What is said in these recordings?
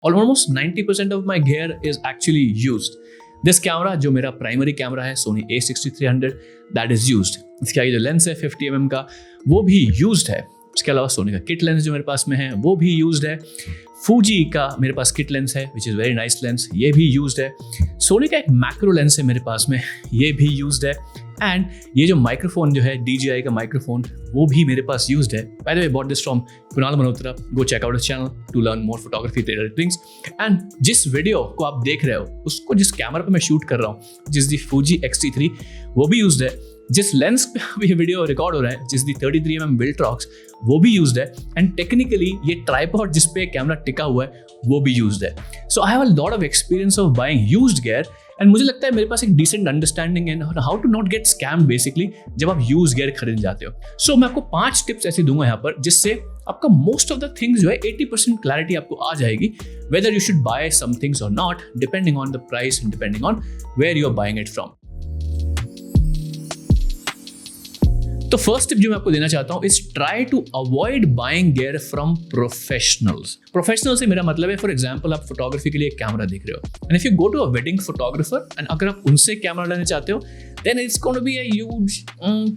Almost 90% of my gear is actually used. This camera जो मेरा primary camera है Sony a6300 that is used. इसके आगे जो लेंस है 50mm का वो भी used है. इसके अलावा सोनी का किट लेंस जो मेरे पास में है वो भी यूज्ड है. फूजी का मेरे पास किट लेंस है which is very nice lens, ये भी यूज्ड है. सोनी का एक मैक्रो लेंस है मेरे पास में, ये भी यूज्ड है. एंड ये जो माइक्रोफोन जो है DJI का माइक्रोफोन वो भी मेरे पास यूज्ड है. By the way bought this from Kunal Malhotra. Go check out this channel to learn more photography related things. And जिस वीडियो को आप देख रहे हो उसको जिस कैमरा पे मैं शूट कर रहा हूँ, जिस दी फूजी X-T3 वो भी यूज्ड है. जिस लेंस पे अभी ये वीडियो रिकॉर्ड हो रहा है, जिस दी 33mm Viltrox वो भी यूज्ड है. एंड टेक्निकली ये ट्राइपॉड जिस पे कैमरा टिका हुआ है वो भी यूज्ड है. So I have a lot of experience of buying used gear and मुझे लगता है मेरे पास एक डिसेंट अंडरस्टैंडिंग है how to not get scam basically जब आप यूज गियर खरीद जाते हो. सो मैं आपको 5 टिप्स ऐसे दूंगा यहाँ पर जिससे आपका मोस्ट ऑफ द थिंग्स जो है 80% क्लैरिटी आपको आ जाएगी whether you should buy some things और not, depending on the price and depending on where you are buying it from. तो फर्स्ट टिप जो मैं आपको देना चाहता हूं is try to avoid buying gear from professionals. Professional से मेरा मतलब है फॉर एग्जांपल आप फोटोग्राफी के लिए एक कैमरा देख रहे हो and if you go to a wedding photographer and अगर आप उनसे कैमरा लेना चाहते हो then it's going to be a huge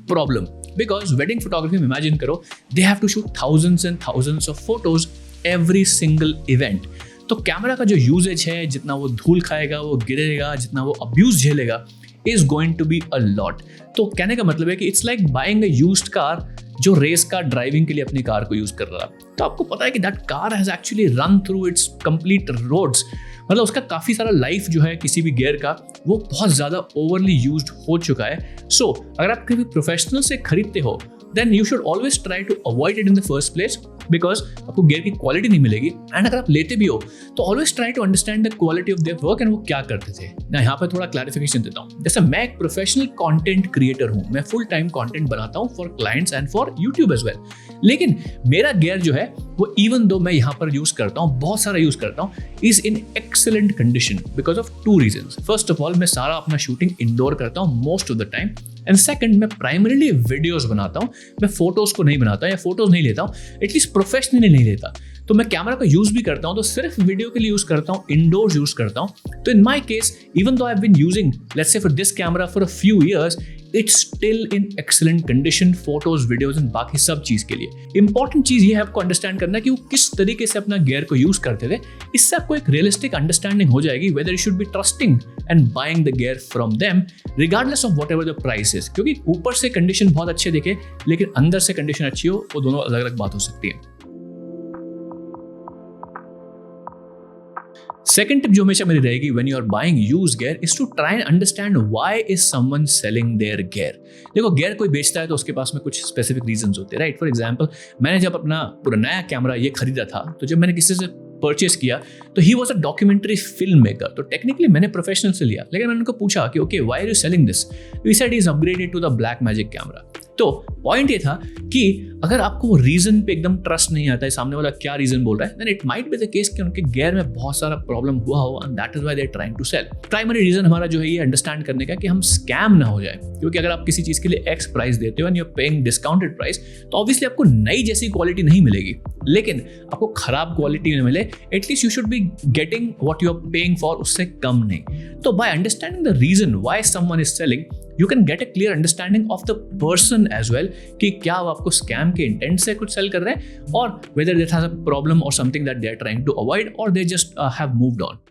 problem because wedding photography में इमेजिन करो they have to shoot thousands and thousands of photos every single event. तो camera का जो यूजेज है, जितना वो धूल खाएगा, वो गिरेगा, जितना वो abuse झेलेगा is going to be a lot. तो कहने का मतलब है कि it's like buying a used car जो रेस कार ड्राइविंग के लिए अपनी कार को यूज कर रहा है. तो आपको पता है कि that car has actually run through its complete roads. मतलब उसका काफी सारा लाइफ जो है किसी भी गियर का वो बहुत ज्यादा ओवरली यूज्ड हो चुका है. सो अगर आप किसी प्रोफेशनल से खरीदते हो then you should always try to avoid it in the first place because आपको गियर की क्वालिटी नहीं मिलेगी. एंड अगर आप लेते भी हो तो always try to understand the quality of their work and वो क्या करते थे. मैं यहाँ पे थोड़ा क्लैरिफिकेशन देता हूँ. जैसे मैं एक प्रोफेशनल कंटेंट क्रिएटर हूँ, मैं फुल टाइम कंटेंट बनाता हूँ for clients and for YouTube as well. लेकिन मेरा गियर जो है वो इवन दो मैं यहाँ पर यूज करता हूँ, बहुत सारा यूज करता हूँ, is in excellent condition because of 2 reasons. First of all मैं सारा अपना शूटिंग इंडोर करता हूँ most of the time. And second मैं प्राइमरीली वीडियोस बनाता हूँ, मैं फोटोज को नहीं बनाता या फोटोज नहीं लेता हूँ, एटलीस्ट प्रोफेशनली नहीं लेता. तो मैं कैमरा का यूज भी करता हूँ तो सिर्फ वीडियो के लिए यूज करता हूँ, इंडोर्स यूज करता हूँ. तो इन माई case even though I have been using let's say for this camera for a few years it's still in excellent condition, photos, videos and बाकी सब चीज के लिए. इंपॉर्टेंट चीज ये है आपको अंडरस्टैंड करना कि वो किस तरीके से अपना गियर को यूज करते थे. इससे आपको एक रियलिस्टिक अंडरस्टैंडिंग हो जाएगी whether you should B trusting and buying the gear from them regardless of whatever the price is. क्योंकि ऊपर से कंडीशन बहुत अच्छे दिखे लेकिन अंदर से कंडीशन अच्छी हो, वो दोनों अलग अलग बात हो सकती है. सेकेंड टिप जो हमेशा मेरी रहेगी when you are buying used gear is to try and understand why is someone selling their gear. देखो गियर कोई बेचता है तो उसके पास में कुछ स्पेसिफिक रीजंस होते हैं, राइट. फॉर एग्जांपल मैंने जब अपना पूरा नया कैमरा ये खरीदा था तो जब मैंने किसी से परचेस किया तो he was a documentary film maker. तो टेक्निकली मैंने प्रोफेशनल से लिया लेकिन मैंने उनको पूछा कि okay why are you selling this. He said he is upgraded to the Blackmagic camera. तो पॉइंट ये था कि अगर आपको वो रीजन पे एकदम ट्रस्ट नहीं आता है सामने वाला क्या रीजन बोल रहा है, then it might be the case कि उनके गियर में बहुत सारा प्रॉब्लम हुआ हो and that is why they are trying to sell. Primary reason हमारा जो है ये अंडरस्टैंड करने का कि हम स्कैम ना हो जाए. क्योंकि अगर आप किसी चीज के लिए एक्स प्राइस देते हो and you are paying discounted price तो ऑब्वियसली आपको नई जैसी क्वालिटी नहीं मिलेगी. लेकिन आपको खराब क्वालिटी न मिले at least you should be getting what you are paying for, उससे कम नहीं. तो by understanding the reason why someone is selling you can get a clear understanding of the person as well कि क्या वो आपको स्कैम के इंटेंट से कुछ सेल कर रहे हैं और whether that has a problem or something that they are trying to avoid or they just have moved on.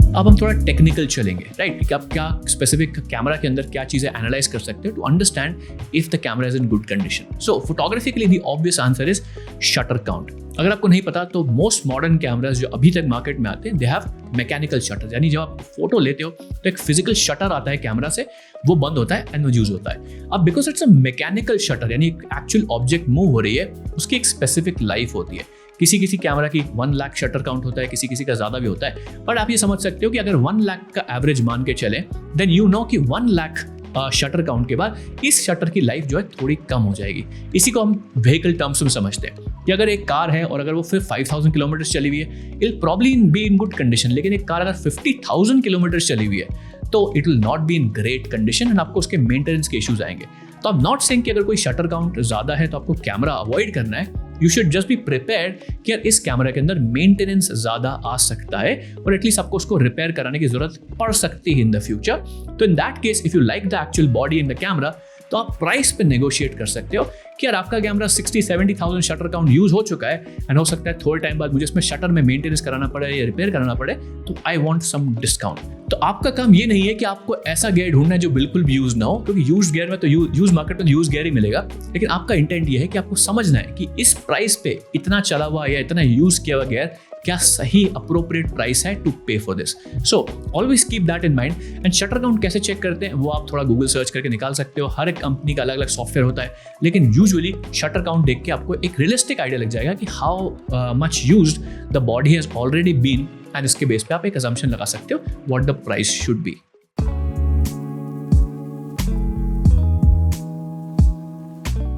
अब हम थोड़ा टेक्निकल चलेंगे, राइट, कि आप क्या स्पेसिफिक कैमरा के अंदर क्या चीजें एनालाइज कर सकते हैं to understand if the camera is in good condition. So photography के लिए the obvious answer is shutter count. अगर आपको नहीं पता तो मोस्ट मॉडर्न कैमराज जो अभी तक मार्केट में आते हैं दे हैव मैकेनिकल शटर, यानी जब आप फोटो लेते हो तो एक फिजिकल शटर आता है कैमरा से, वो बंद होता है एंड वो यूज होता है. अब because it's a mechanical shutter यानी एक एक्चुअल ऑब्जेक्ट मूव हो रही है, उसकी एक स्पेसिफिक लाइफ होती है. किसी कैमरा की 1 लाख शटर काउंट होता है, किसी का ज्यादा भी होता है. बट आप ये समझ सकते हो कि अगर 1 लाख का एवरेज मान के चले देन यू नो कि 1 लाख शटर काउंट के बाद इस शटर की लाइफ जो है थोड़ी कम हो जाएगी. इसी को हम व्हीकल टर्म्स में समझते हैं कि अगर एक कार है और अगर वो फिर 5000 किलोमीटर चली हुई है it will probably be in good condition. लेकिन एक कार अगर 50,000 किलोमीटर चली हुई है तो it will not be in great condition and आपको उसके मेंटेनेंस के इश्यूज आएंगे. तो आप नॉट सेइंग कि अगर कोई शटर काउंट ज्यादा है तो आपको कैमरा अवॉइड करना है. You should just be prepared कि यार इस कैमरा के अंदर मेंटेनेंस ज़्यादा आ सकता है और एटलीस्ट आपको उसको रिपेयर कराने की जरूरत पड़ सकती है इन द फ्यूचर। तो in that case if you like the actual body in the camera तो आप प्राइस पे नेगोशिएट कर सकते हो कि यार आपका कैमरा 60-70,000 शटर काउंट यूज हो चुका है एंड हो सकता है थोड़े टाइम बाद मुझे इसमें शटर में मेंटेनेंस कराना पड़े या रिपेयर कराना पड़े, तो आई वांट सम डिस्काउंट। तो आपका काम ये नहीं है कि आपको ऐसा गियर ढूंढना है जो बिल्कुल भी यूज ना हो, क्योंकि यूज गियर में तो यूज मार्केट में यूज गियर ही मिलेगा, लेकिन आपका इंटेंट ये है कि आपको समझना है कि इस प्राइस पे इतना चला हुआ या इतना यूज किया हुआ गियर क्या सही अप्रोप्रिएट प्राइस है टू पे for this. So always keep that in mind. And shutter count कैसे चेक करते हैं वो आप थोड़ा गूगल सर्च करके निकाल सकते हो, हर एक कंपनी का अलग अलग सॉफ्टवेयर होता है, लेकिन यूजुअली शटर काउंट देख के आपको एक रियलिस्टिक आइडिया लग जाएगा कि how much used the body has already been, and इसके बेस पे आप एक असम्पशन लगा सकते हो what the price should be.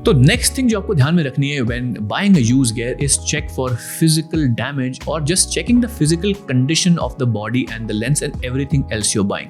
तो नेक्स्ट थिंग जो आपको ध्यान में रखनी है when buying a used gear is check for physical damage और just checking the physical condition of the body and the lens and everything else you are buying.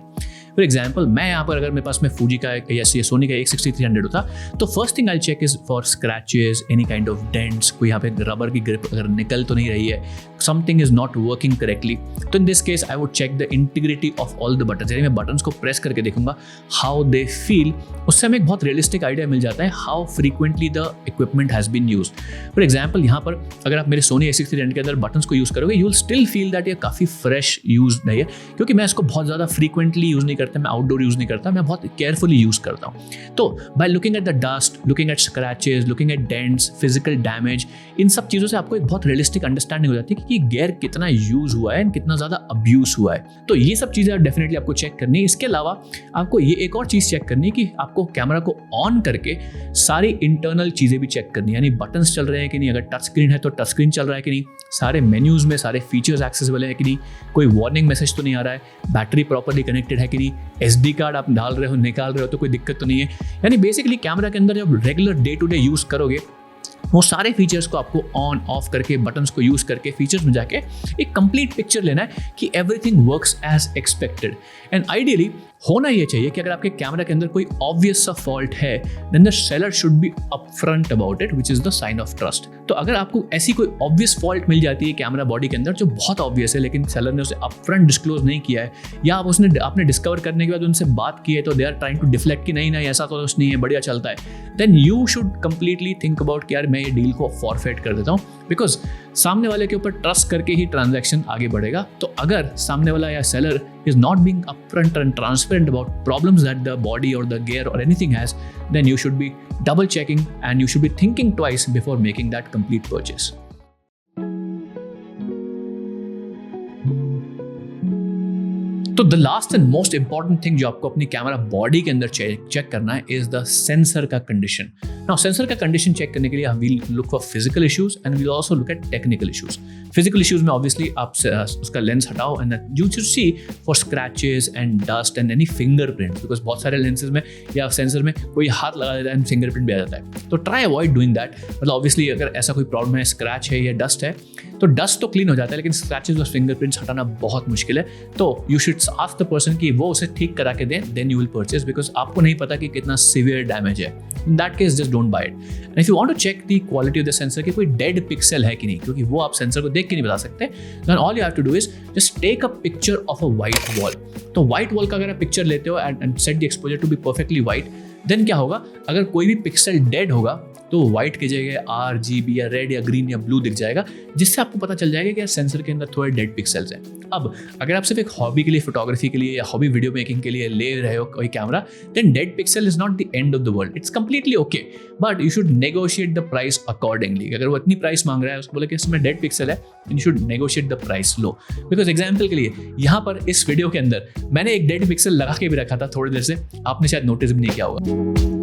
For example मैं यहाँ पर अगर मेरे पास में फूजी का या सोनी का 160-300 होता तो first thing I check is for scratches, any kind of dents, कोई यहाँ पे रबर की ग्रिप अगर निकल तो नहीं रही है, something is not working correctly, तो in this case I would check the integrity of all the buttons, यानी मैं बटन्स को प्रेस करके देखूंगा हाउ दे फील, उससे हमें एक बहुत रियलिस्टिक आइडिया मिल जाता है how frequently the equipment has been used. For example यहाँ पर अगर आप मेरे सोनी A6300 के अंदर बटन्स को यूज करोगे you will still feel that ये काफ़ी फ्रेश यूज नहीं है, क्योंकि मैं इसको बहुत ज़्यादा फ्रीक्वेंटली यूज नहीं करता, मैं आउटडोर यूज नहीं करता, मैं बहुत केयरफुली यूज करता हूँ। तो by looking at the dust, looking at scratches, looking at dents, physical damage, इन सब चीज़ों से आपको एक बहुत रियलिस्टिक अंडरस्टैंडिंग हो जाती है कि गियर कितना यूज हुआ है, कितना ज़्यादा अब्यूज हुआ है। तो ये सब चीज़ें डेफिनेटली आपको चेक करनी है। इसके अलावा आपको ये एक और चीज़ चेक करनी है कि आपको कैमरा को ऑन करके सारी इंटरनल चीज़ें भी चेक करनी है, यानी बटन्स चल रहे हैं कि नहीं, अगर टच स्क्रीन है तो टच स्क्रीन चल रहा है कि नहीं, सारे मेन्यूज में सारे फीचर्स एक्सेसिबल है कि नहीं, कोई वार्निंग मैसेज तो नहीं आ रहा है, बैटरी प्रॉपर्ली कनेक्टेड है कि नहीं, SD कार्ड आप डाल रहे हो निकाल रहे हो तो कोई दिक्कत तो नहीं है। यानी बेसिकली कैमरा के अंदर जब regular day to day use करोगे वो सारे फीचर्स को आपको ऑन ऑफ करके बटन्स को यूज करके फीचर्स में जाके एक कंप्लीट पिक्चर लेना है कि everything works as expected. And ideally होना ये चाहिए कि अगर आपके कैमरा के अंदर कोई ऑब्वियस सा फॉल्ट है then the seller should be upfront about it, which is the sign of trust. तो अगर आपको ऐसी कोई ऑब्वियस फॉल्ट मिल जाती है कैमरा बॉडी के अंदर जो बहुत ऑब्वियस है लेकिन सेलर ने उसे अपफ्रंट डिस्क्लोज नहीं किया है, या आप आपने डिस्कवर करने के बाद उनसे बात की है तो they are trying to deflect कि नहीं ऐसा तो नहीं है, बढ़िया चलता है, then you should completely think about कि यार मैं ये डील को फॉरफेट कर देता हूँ, बिकॉज सामने वाले के ऊपर ट्रस्ट करके ही ट्रांजैक्शन आगे बढ़ेगा। तो अगर सामने वाला या seller is not being upfront and transparent about problems that the body or the gear or anything has, then you should be double checking and you should be thinking twice before making that complete purchase. तो the last and most important thing जो आपको अपनी camera body के अंदर check करना है is the sensor का condition. Now sensor का कंडीशन चेक करने के लिए we look for physical issues and we also look at technical issues. Physical issues में ऑब्वियसली आप उसका लेंस हटाओ and you should see for scratches and dust and any fingerprint, because बहुत सारे लेंसेज में या सेंसर में कोई हाथ लगा देता है एंड फिंगरप्रिंट भी आ जाता है, तो ट्राई अवॉइड डूइंग दैट। मतलब ऑब्वियसली अगर ऐसा कोई प्रॉब्लम है, स्क्रैच है या डस्ट है, तो डस्ट तो क्लीन हो जाता है लेकिन स्क्रैचेस और फिंगरप्रिंट्स हटाना बहुत मुश्किल है। तो you should ask the person कि वो उसे ठीक करा के दें, then you will purchase, because आपको नहीं पता कि कितना सीवियर डैमेज है। In that case just don't buy it. And if you want to check the quality of the sensor कि कोई डेड पिक्सल है कि नहीं, क्योंकि वो आप सेंसर को देख के नहीं बता सकते, then all you have to do is just take a picture of a white wall. तो व्हाइट वॉल का अगर आप पिक्चर लेते हो and set the exposure to be perfectly white, then क्या होगा, अगर कोई भी पिक्सल डेड होगा तो व्हाइट की जगह RGB या रेड या ग्रीन या ब्लू दिख जाएगा, जिससे आपको पता चल जाएगा कि यार सेंसर के अंदर थोड़े डेड पिक्सल्स हैं। अब अगर आप सिर्फ एक हॉबी के लिए, फोटोग्राफी के लिए या हॉबी वीडियो मेकिंग के लिए ले रहे हो कोई camera, then dead pixel is not the end of the world, it's completely okay, but you should negotiate the price accordingly. अगर वो इतनी प्राइस मांग रहा है, उसको बोले कि इसमें डेड पिक्सल है, you should negotiate the price low. Because example के लिए यहाँ पर इस वीडियो के अंदर मैंने एक डेड पिक्सल लगा के भी रखा था थोड़ी देर से, आपने शायद नोटिस भी नहीं किया होगा।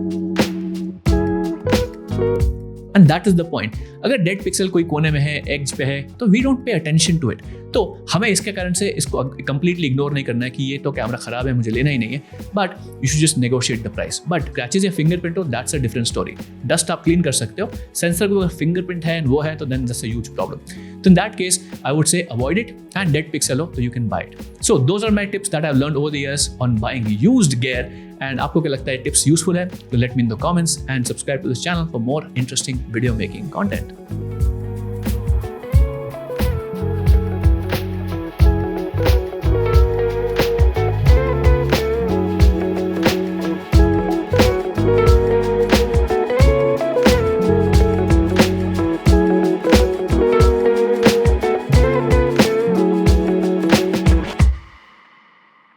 And that is the point. अगर डेड पिक्सल कोई कोने में है, एज पे है, तो we don't pay attention to it. तो हमें इसके कारण से इसको कंप्लीटली इग्नोर नहीं करना है कि ये तो कैमरा खराब है, मुझे लेना ही नहीं है, but you should just negotiate the price. But scratches या फिंगरप्रिंट हो, that's a different story. Dust आप क्लीन कर सकते हो, सेंसर को अगर फिंगरप्रिंट है वो है तो then that's a huge problem. तो in that case I would say avoid it, and dead pixel हो तो you can buy it. So those are my tips that I have learned over the years on buying used gear. And आपको क्या लगता है tips useful है तो let me in the comments and subscribe to this channel for more interesting video making content.